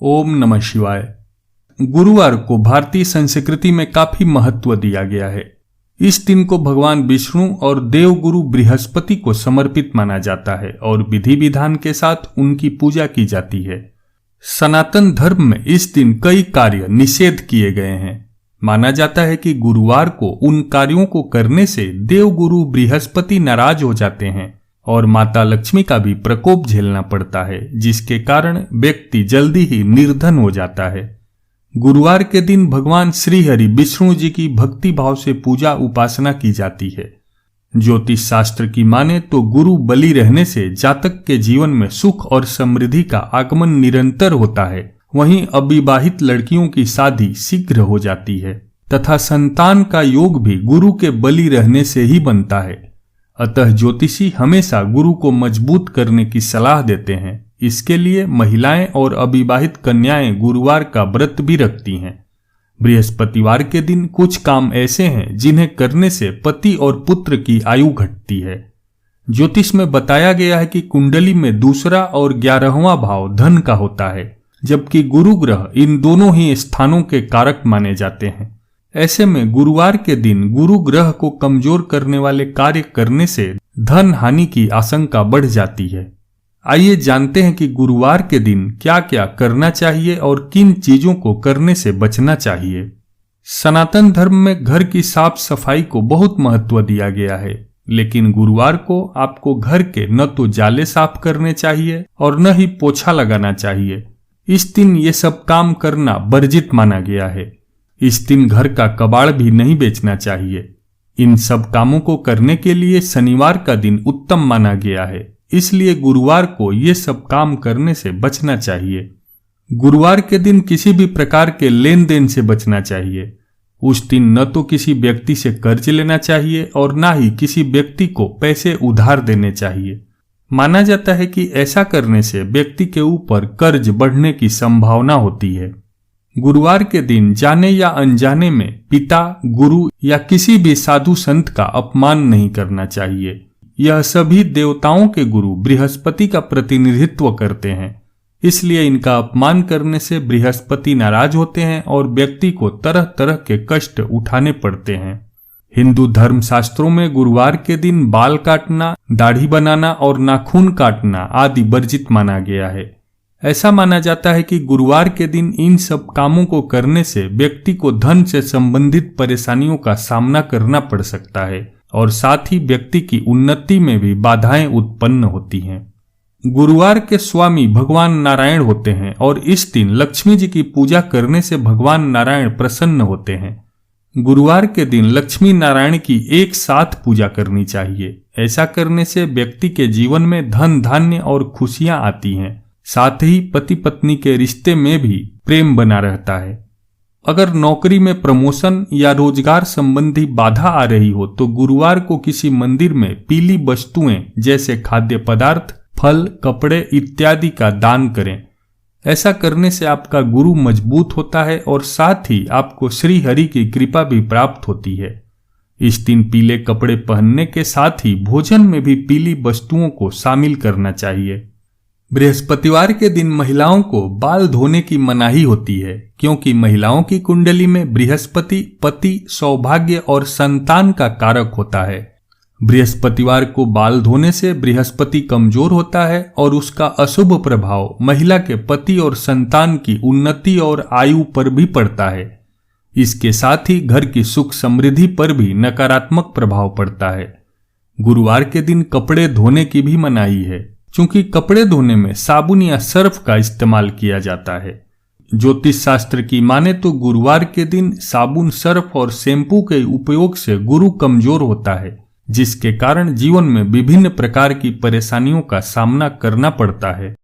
ओम नमः शिवाय। गुरुवार को भारतीय संस्कृति में काफी महत्व दिया गया है। इस दिन को भगवान विष्णु और देवगुरु बृहस्पति को समर्पित माना जाता है और विधि विधान के साथ उनकी पूजा की जाती है। सनातन धर्म में इस दिन कई कार्य निषेध किए गए हैं। माना जाता है कि गुरुवार को उन कार्यों को करने से देवगुरु बृहस्पति नाराज हो जाते हैं और माता लक्ष्मी का भी प्रकोप झेलना पड़ता है, जिसके कारण व्यक्ति जल्दी ही निर्धन हो जाता है। गुरुवार के दिन भगवान श्री हरि विष्णु जी की भक्ति भाव से पूजा उपासना की जाती है। ज्योतिष शास्त्र की माने तो गुरु बलि रहने से जातक के जीवन में सुख और समृद्धि का आगमन निरंतर होता है। वहीं अविवाहित लड़कियों की शादी शीघ्र हो जाती है तथा संतान का योग भी गुरु के बलि रहने से ही बनता है। अतः ज्योतिषी हमेशा गुरु को मजबूत करने की सलाह देते हैं। इसके लिए महिलाएं और अविवाहित कन्याएं गुरुवार का व्रत भी रखती हैं। बृहस्पतिवार के दिन कुछ काम ऐसे हैं जिन्हें करने से पति और पुत्र की आयु घटती है। ज्योतिष में बताया गया है कि कुंडली में दूसरा और 11वां भाव धन का होता है, जबकि गुरु ग्रह इन दोनों ही स्थानों के कारक माने जाते हैं। ऐसे में गुरुवार के दिन गुरु ग्रह को कमजोर करने वाले कार्य करने से धन हानि की आशंका बढ़ जाती है। आइए जानते हैं कि गुरुवार के दिन क्या क्या करना चाहिए और किन चीजों को करने से बचना चाहिए। सनातन धर्म में घर की साफ सफाई को बहुत महत्व दिया गया है, लेकिन गुरुवार को आपको घर के न तो जाले साफ करने चाहिए और न ही पोछा लगाना चाहिए। इस दिन ये सब काम करना वर्जित माना गया है। इस दिन घर का कबाड़ भी नहीं बेचना चाहिए। इन सब कामों को करने के लिए शनिवार का दिन उत्तम माना गया है, इसलिए गुरुवार को ये सब काम करने से बचना चाहिए। गुरुवार के दिन किसी भी प्रकार के लेन देन से बचना चाहिए। उस दिन न तो किसी व्यक्ति से कर्ज लेना चाहिए और न ही किसी व्यक्ति को पैसे उधार देने चाहिए। माना जाता है कि ऐसा करने से व्यक्ति के ऊपर कर्ज बढ़ने की संभावना होती है। गुरुवार के दिन जाने या अनजाने में पिता, गुरु या किसी भी साधु संत का अपमान नहीं करना चाहिए। यह सभी देवताओं के गुरु बृहस्पति का प्रतिनिधित्व करते हैं, इसलिए इनका अपमान करने से बृहस्पति नाराज होते हैं और व्यक्ति को तरह तरह के कष्ट उठाने पड़ते हैं। हिंदू धर्म शास्त्रों में गुरुवार के दिन बाल काटना, दाढ़ी बनाना और नाखून काटना आदि वर्जित माना गया है। ऐसा माना जाता है कि गुरुवार के दिन इन सब कामों को करने से व्यक्ति को धन से संबंधित परेशानियों का सामना करना पड़ सकता है और साथ ही व्यक्ति की उन्नति में भी बाधाएं उत्पन्न होती हैं। गुरुवार के स्वामी भगवान नारायण होते हैं और इस दिन लक्ष्मी जी की पूजा करने से भगवान नारायण प्रसन्न होते हैं। गुरुवार के दिन लक्ष्मी नारायण की एक साथ पूजा करनी चाहिए। ऐसा करने से व्यक्ति के जीवन में धन धान्य और खुशियां आती हैं। साथ ही पति पत्नी के रिश्ते में भी प्रेम बना रहता है। अगर नौकरी में प्रमोशन या रोजगार संबंधी बाधा आ रही हो तो गुरुवार को किसी मंदिर में पीली वस्तुएं जैसे खाद्य पदार्थ, फल, कपड़े इत्यादि का दान करें। ऐसा करने से आपका गुरु मजबूत होता है और साथ ही आपको श्री हरि की कृपा भी प्राप्त होती है। इस दिन पीले कपड़े पहनने के साथ ही भोजन में भी पीली वस्तुओं को शामिल करना चाहिए। बृहस्पतिवार के दिन महिलाओं को बाल धोने की मनाही होती है, क्योंकि महिलाओं की कुंडली में बृहस्पति पति, सौभाग्य और संतान का कारक होता है। बृहस्पतिवार को बाल धोने से बृहस्पति कमजोर होता है और उसका अशुभ प्रभाव महिला के पति और संतान की उन्नति और आयु पर भी पड़ता है। इसके साथ ही घर की सुख समृद्धि पर भी नकारात्मक प्रभाव पड़ता है। गुरुवार के दिन कपड़े धोने की भी मनाही है, क्योंकि कपड़े धोने में साबुन या सर्फ का इस्तेमाल किया जाता है। ज्योतिष शास्त्र की माने तो गुरुवार के दिन साबुन, सर्फ और शैम्पू के उपयोग से गुरु कमजोर होता है, जिसके कारण जीवन में विभिन्न प्रकार की परेशानियों का सामना करना पड़ता है।